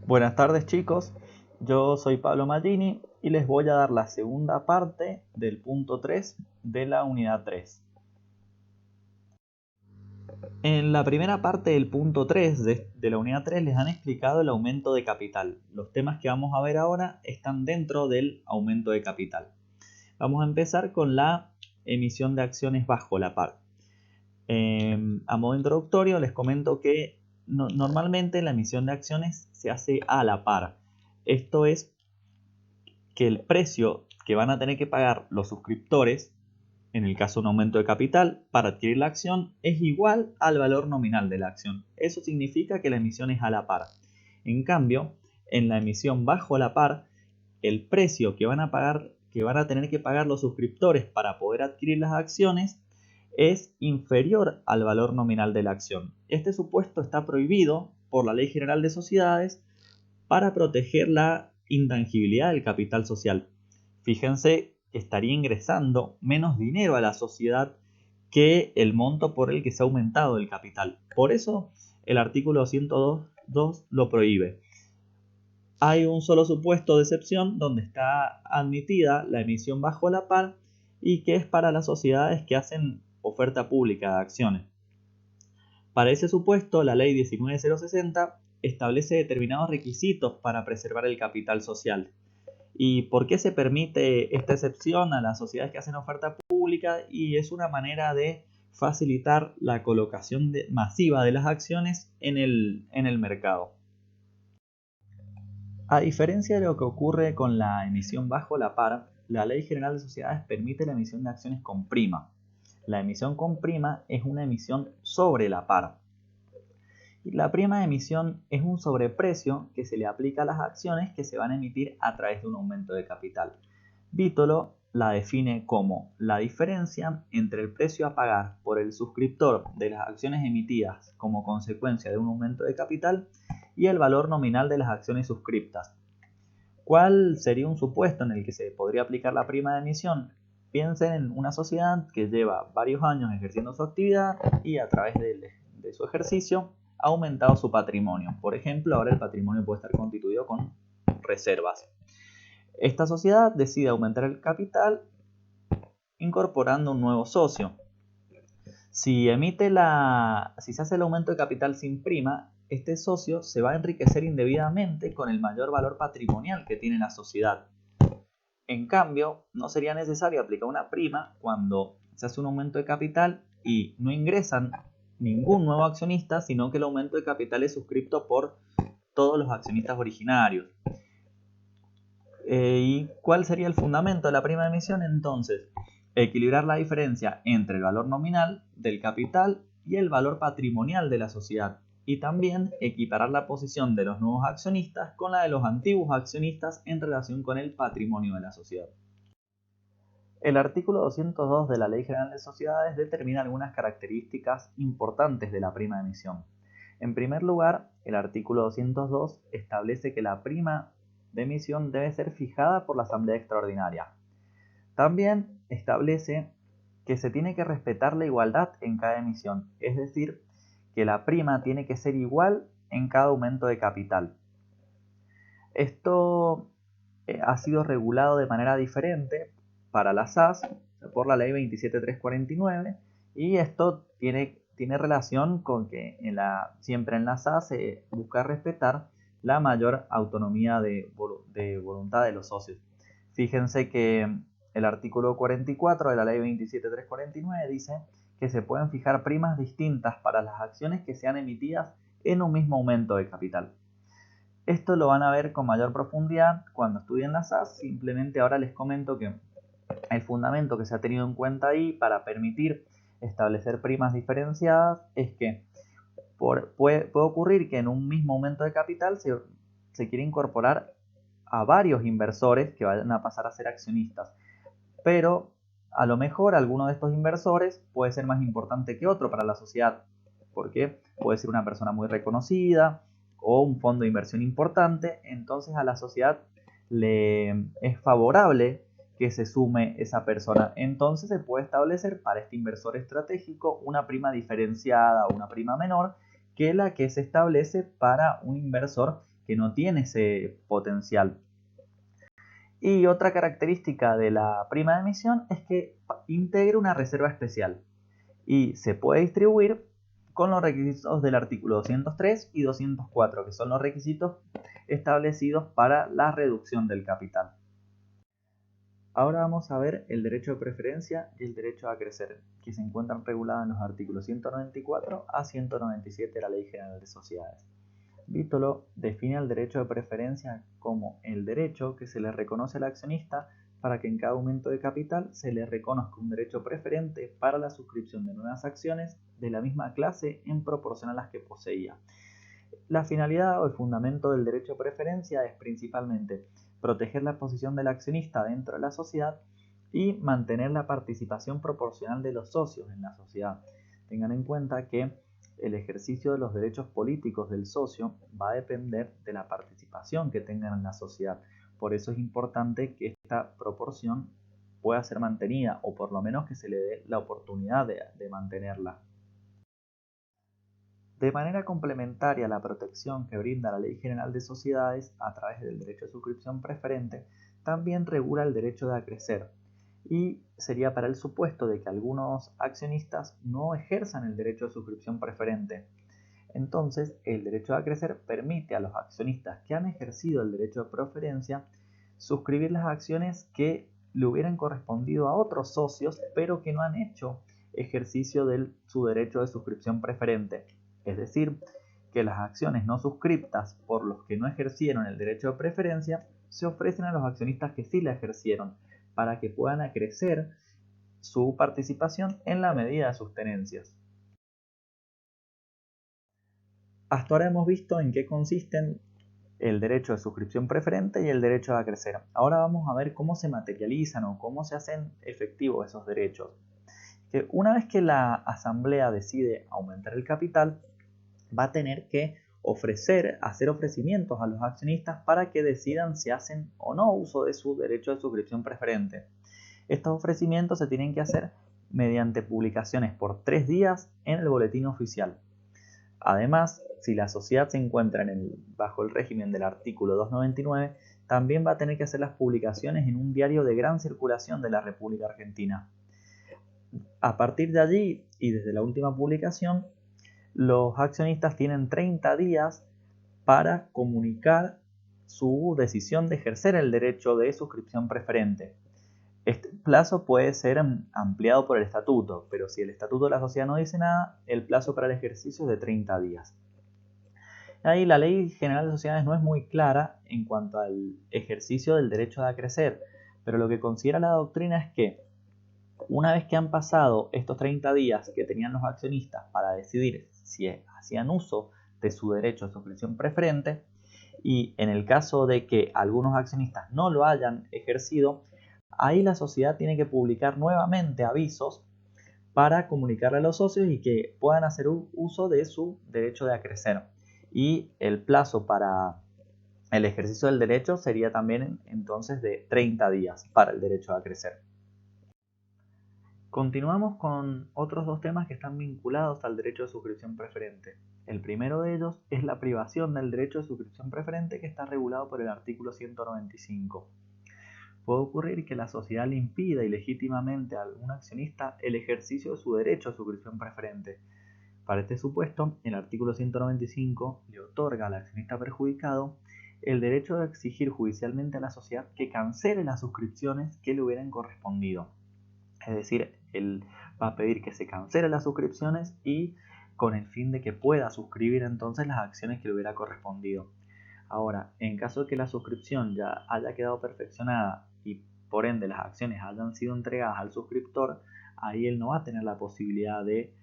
Buenas tardes chicos, yo soy Pablo Magini y les voy a dar la segunda parte del punto 3 de la unidad 3. En la primera parte del punto 3 de la unidad 3 les han explicado el aumento de capital. Los temas que vamos a ver ahora están dentro del aumento de capital. Vamos a empezar con la emisión de acciones bajo la par. A modo introductorio les comento que normalmente la emisión de acciones se hace a la par. Esto es que el precio que van a tener que pagar los suscriptores, en el caso de un aumento de capital, para adquirir la acción es igual al valor nominal de la acción. Eso significa que la emisión es a la par. En cambio, en la emisión bajo la par, el precio que van a tener que pagar los suscriptores para poder adquirir las acciones es inferior al valor nominal de la acción. Este supuesto está prohibido por la Ley General de Sociedades para proteger la intangibilidad del capital social. Fíjense que estaría ingresando menos dinero a la sociedad que el monto por el que se ha aumentado el capital. Por eso el artículo 102.2 lo prohíbe. Hay un solo supuesto de excepción donde está admitida la emisión bajo la par y que es para las sociedades que hacen oferta pública de acciones. Para ese supuesto, la ley 19.060 establece determinados requisitos para preservar el capital social. ¿Y por qué se permite esta excepción a las sociedades que hacen oferta pública? Y es una manera de facilitar la colocación masiva de las acciones en el mercado. A diferencia de lo que ocurre con la emisión bajo la par, la Ley General de Sociedades permite la emisión de acciones con prima. La emisión con prima es una emisión sobre la par. Y la prima de emisión es un sobreprecio que se le aplica a las acciones que se van a emitir a través de un aumento de capital. Vítolo la define como la diferencia entre el precio a pagar por el suscriptor de las acciones emitidas como consecuencia de un aumento de capital y el valor nominal de las acciones suscriptas. ¿Cuál sería un supuesto en el que se podría aplicar la prima de emisión? Piensen en una sociedad que lleva varios años ejerciendo su actividad y a través de su ejercicio ha aumentado su patrimonio. Por ejemplo, ahora el patrimonio puede estar constituido con reservas. Esta sociedad decide aumentar el capital incorporando un nuevo socio. Si se hace el aumento de capital sin prima, este socio se va a enriquecer indebidamente con el mayor valor patrimonial que tiene la sociedad. En cambio, no sería necesario aplicar una prima cuando se hace un aumento de capital y no ingresan ningún nuevo accionista, sino que el aumento de capital es suscripto por todos los accionistas originarios. ¿Y cuál sería el fundamento de la prima de emisión? Entonces, equilibrar la diferencia entre el valor nominal del capital y el valor patrimonial de la sociedad, y también equiparar la posición de los nuevos accionistas con la de los antiguos accionistas en relación con el patrimonio de la sociedad. El artículo 202 de la Ley General de Sociedades determina algunas características importantes de la prima de emisión. En primer lugar, el artículo 202 establece que la prima de emisión debe ser fijada por la Asamblea Extraordinaria. También establece que se tiene que respetar la igualdad en cada emisión, es decir, que la prima tiene que ser igual en cada aumento de capital. Esto ha sido regulado de manera diferente para las SAS por la ley 27349 y esto tiene relación con que siempre en la SAS se busca respetar la mayor autonomía de voluntad de los socios. Fíjense que el artículo 44 de la ley 27349 dice que se pueden fijar primas distintas para las acciones que sean emitidas en un mismo aumento de capital. Esto lo van a ver con mayor profundidad cuando estudien la SAS. Simplemente ahora les comento que el fundamento que se ha tenido en cuenta ahí para permitir establecer primas diferenciadas es que puede ocurrir que en un mismo aumento de capital se quiere incorporar a varios inversores que vayan a pasar a ser accionistas, pero a lo mejor alguno de estos inversores puede ser más importante que otro para la sociedad, porque puede ser una persona muy reconocida o un fondo de inversión importante. Entonces a la sociedad le es favorable que se sume esa persona. Entonces se puede establecer para este inversor estratégico una prima diferenciada o una prima menor que la que se establece para un inversor que no tiene ese potencial. Y otra característica de la prima de emisión es que integra una reserva especial y se puede distribuir con los requisitos del artículo 203 y 204, que son los requisitos establecidos para la reducción del capital. Ahora vamos a ver el derecho de preferencia y el derecho a crecer, que se encuentran regulados en los artículos 194 a 197 de la Ley General de Sociedades. Vítolo define el derecho de preferencia como el derecho que se le reconoce al accionista para que en cada aumento de capital se le reconozca un derecho preferente para la suscripción de nuevas acciones de la misma clase en proporción a las que poseía. La finalidad o el fundamento del derecho de preferencia es principalmente proteger la posición del accionista dentro de la sociedad y mantener la participación proporcional de los socios en la sociedad. Tengan en cuenta que el ejercicio de los derechos políticos del socio va a depender de la participación que tengan en la sociedad. Por eso es importante que esta proporción pueda ser mantenida o por lo menos que se le dé la oportunidad de mantenerla. De manera complementaria a la protección que brinda la Ley General de Sociedades a través del derecho de suscripción preferente, también regula el derecho de acrecer, y sería para el supuesto de que algunos accionistas no ejerzan el derecho de suscripción preferente. Entonces, el derecho de acrecer permite a los accionistas que han ejercido el derecho de preferencia suscribir las acciones que le hubieran correspondido a otros socios, pero que no han hecho ejercicio de su derecho de suscripción preferente. Es decir, que las acciones no suscriptas por los que no ejercieron el derecho de preferencia se ofrecen a los accionistas que sí la ejercieron, para que puedan acrecer su participación en la medida de sus tenencias. Hasta ahora hemos visto en qué consisten el derecho de suscripción preferente y el derecho de acrecer. Ahora vamos a ver cómo se materializan o cómo se hacen efectivos esos derechos. Que una vez que la asamblea decide aumentar el capital, va a tener que hacer ofrecimientos a los accionistas para que decidan si hacen o no uso de su derecho de suscripción preferente. Estos ofrecimientos se tienen que hacer mediante publicaciones por 3 días en el boletín oficial. Además, si la sociedad se encuentra bajo el régimen del artículo 299, también va a tener que hacer las publicaciones en un diario de gran circulación de la República Argentina. A partir de allí y desde la última publicación, los accionistas tienen 30 días para comunicar su decisión de ejercer el derecho de suscripción preferente. Este plazo puede ser ampliado por el estatuto, pero si el estatuto de la sociedad no dice nada, el plazo para el ejercicio es de 30 días. Ahí la Ley General de Sociedades no es muy clara en cuanto al ejercicio del derecho de acrecer, pero lo que considera la doctrina es que una vez que han pasado estos 30 días que tenían los accionistas para decidir si hacían uso de su derecho de suscripción preferente, y en el caso de que algunos accionistas no lo hayan ejercido, ahí la sociedad tiene que publicar nuevamente avisos para comunicarle a los socios y que puedan hacer uso de su derecho de acrecer. Y el plazo para el ejercicio del derecho sería también entonces de 30 días para el derecho a acrecer. Continuamos con otros dos temas que están vinculados al derecho de suscripción preferente. El primero de ellos es la privación del derecho de suscripción preferente, que está regulado por el artículo 195. Puede ocurrir que la sociedad le impida ilegítimamente a algún accionista el ejercicio de su derecho de suscripción preferente. Para este supuesto, el artículo 195 le otorga al accionista perjudicado el derecho de exigir judicialmente a la sociedad que cancele las suscripciones que le hubieran correspondido. Es decir, él va a pedir que se cancelen las suscripciones y con el fin de que pueda suscribir entonces las acciones que le hubiera correspondido. Ahora, en caso de que la suscripción ya haya quedado perfeccionada y por ende las acciones hayan sido entregadas al suscriptor, ahí él no va a tener la posibilidad de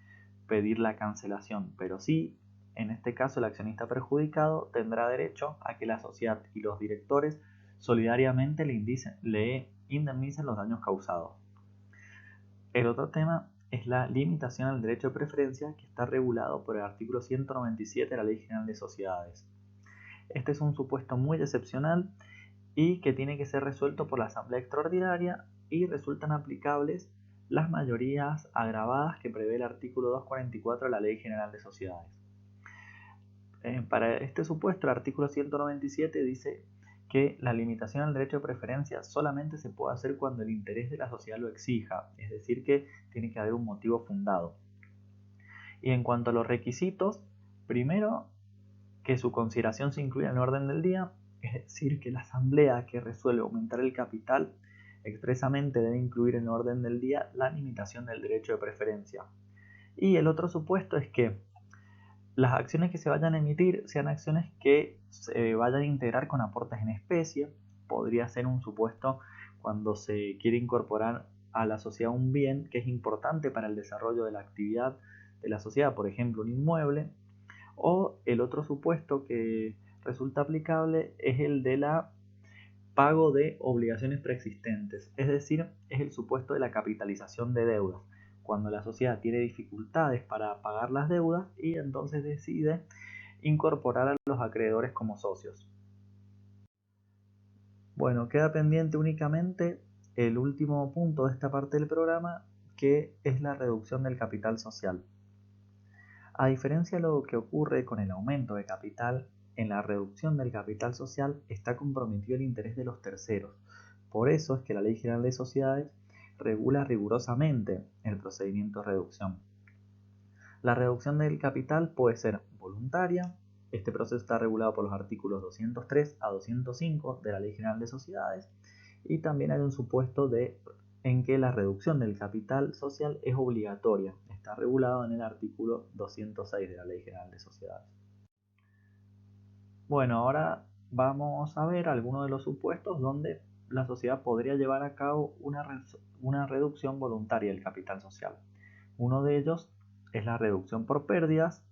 pedir la cancelación, pero sí, en este caso el accionista perjudicado tendrá derecho a que la sociedad y los directores solidariamente le indemnicen los daños causados. El otro tema es la limitación al derecho de preferencia, que está regulado por el artículo 197 de la Ley General de Sociedades. Este es un supuesto muy excepcional y que tiene que ser resuelto por la Asamblea Extraordinaria, y resultan aplicables las mayorías agravadas que prevé el artículo 244 de la Ley General de Sociedades. Para este supuesto, el artículo 197 dice que la limitación al derecho de preferencia solamente se puede hacer cuando el interés de la sociedad lo exija, es decir, que tiene que haber un motivo fundado. Y en cuanto a los requisitos, primero, que su consideración se incluya en el orden del día, es decir, que la asamblea que resuelve aumentar el capital expresamente debe incluir en el orden del día la limitación del derecho de preferencia. Y el otro supuesto es que las acciones que se vayan a emitir sean acciones que se vayan a integrar con aportes en especie. Podría ser un supuesto cuando se quiere incorporar a la sociedad un bien que es importante para el desarrollo de la actividad de la sociedad, por ejemplo un inmueble. O el otro supuesto que resulta aplicable es el de la pago de obligaciones preexistentes, es decir, es el supuesto de la capitalización de deudas, cuando la sociedad tiene dificultades para pagar las deudas y entonces decide incorporar a los acreedores como socios. Bueno, queda pendiente únicamente el último punto de esta parte del programa, que es la reducción del capital social. A diferencia de lo que ocurre con el aumento de capital, en la reducción del capital social está comprometido el interés de los terceros. Por eso es que la Ley General de Sociedades regula rigurosamente el procedimiento de reducción. La reducción del capital puede ser voluntaria. Este proceso está regulado por los artículos 203 a 205 de la Ley General de Sociedades, y también hay un supuesto en que la reducción del capital social es obligatoria. Está regulado en el artículo 206 de la Ley General de Sociedades. Bueno, ahora vamos a ver algunos de los supuestos donde la sociedad podría llevar a cabo una reducción voluntaria del capital social. Uno de ellos es la reducción por pérdidas.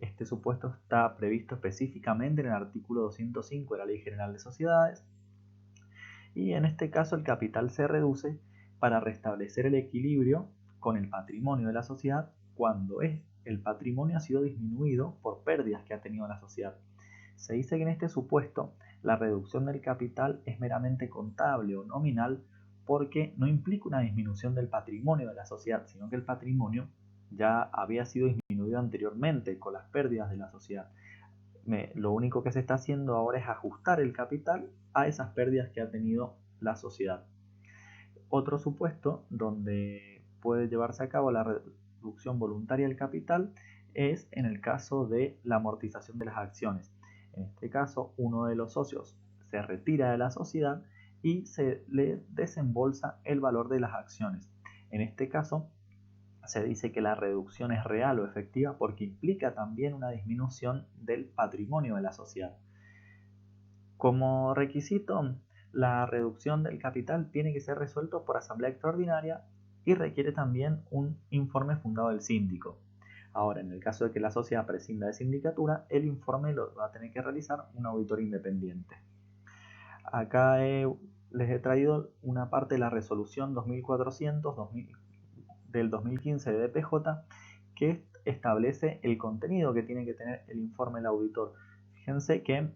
Este supuesto está previsto específicamente en el artículo 205 de la Ley General de Sociedades, y en este caso el capital se reduce para restablecer el equilibrio con el patrimonio de la sociedad cuando el patrimonio ha sido disminuido por pérdidas que ha tenido la sociedad. Se dice que en este supuesto la reducción del capital es meramente contable o nominal, porque no implica una disminución del patrimonio de la sociedad, sino que el patrimonio ya había sido disminuido anteriormente con las pérdidas de la sociedad. Lo único que se está haciendo ahora es ajustar el capital a esas pérdidas que ha tenido la sociedad. Otro supuesto donde puede llevarse a cabo la reducción voluntaria del capital es en el caso de la amortización de las acciones. En este caso, uno de los socios se retira de la sociedad y se le desembolsa el valor de las acciones. En este caso, se dice que la reducción es real o efectiva porque implica también una disminución del patrimonio de la sociedad. Como requisito, la reducción del capital tiene que ser resuelto por asamblea extraordinaria y requiere también un informe fundado del síndico. Ahora, en el caso de que la sociedad prescinda de sindicatura, el informe lo va a tener que realizar un auditor independiente. Acá les he traído una parte de la resolución 2400 del 2015 de DPJ, que establece el contenido que tiene que tener el informe del auditor. Fíjense que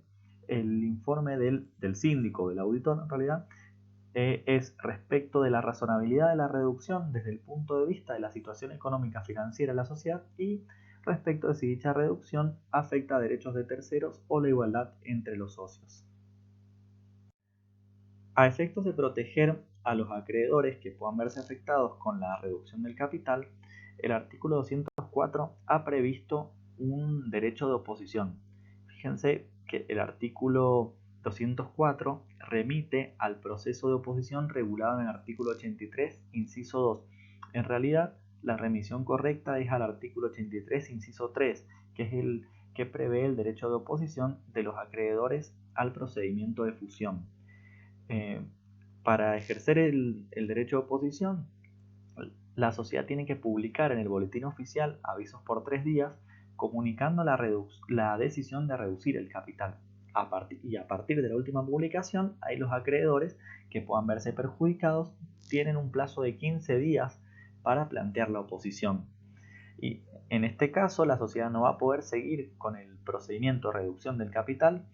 el informe del síndico, del auditor en realidad, es respecto de la razonabilidad de la reducción desde el punto de vista de la situación económica financiera de la sociedad y respecto de si dicha reducción afecta a derechos de terceros o la igualdad entre los socios. A efectos de proteger a los acreedores que puedan verse afectados con la reducción del capital, el artículo 204 ha previsto un derecho de oposición. Fíjense que el artículo 204 remite al proceso de oposición regulado en el artículo 83, inciso 2. En realidad, la remisión correcta es al artículo 83, inciso 3, que es el que prevé el derecho de oposición de los acreedores al procedimiento de fusión. Para ejercer el derecho de oposición, la sociedad tiene que publicar en el boletín oficial avisos por 3 días comunicando la decisión de reducir el capital. A partir de la última publicación, hay los acreedores que puedan verse perjudicados, tienen un plazo de 15 días para plantear la oposición. Y en este caso, la sociedad no va a poder seguir con el procedimiento de reducción del capital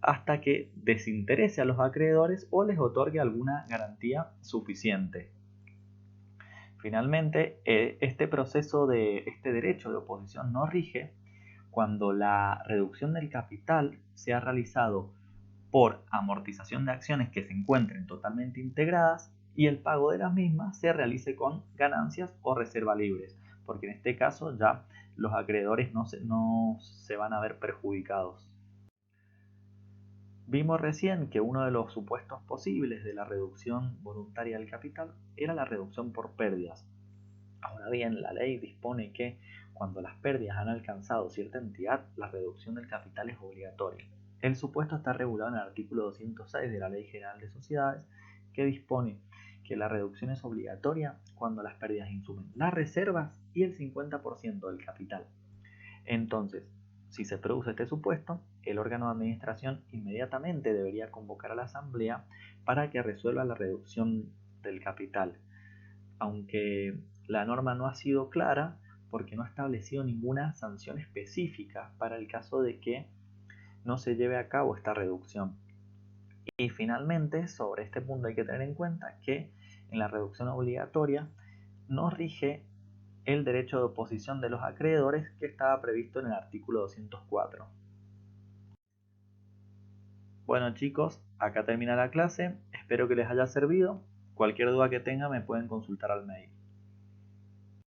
hasta que desinterese a los acreedores o les otorgue alguna garantía suficiente. Finalmente, este proceso de este derecho de oposición no rige cuando la reducción del capital se ha realizado por amortización de acciones que se encuentren totalmente integradas y el pago de las mismas se realice con ganancias o reserva libres, porque en este caso ya los acreedores no se van a ver perjudicados. Vimos recién que uno de los supuestos posibles de la reducción voluntaria del capital era la reducción por pérdidas. Ahora bien, la ley dispone que cuando las pérdidas han alcanzado cierta entidad, la reducción del capital es obligatoria. El supuesto está regulado en el artículo 206 de la Ley General de Sociedades, que dispone que la reducción es obligatoria cuando las pérdidas insumen las reservas y el 50% del capital. Entonces, si se produce este supuesto, el órgano de administración inmediatamente debería convocar a la asamblea para que resuelva la reducción del capital, aunque la norma no ha sido clara porque no ha establecido ninguna sanción específica para el caso de que no se lleve a cabo esta reducción. Y finalmente, sobre este punto hay que tener en cuenta que en la reducción obligatoria no rige el derecho de oposición de los acreedores que estaba previsto en el artículo 204. Bueno chicos, acá termina la clase, espero que les haya servido. Cualquier duda que tengan me pueden consultar al mail.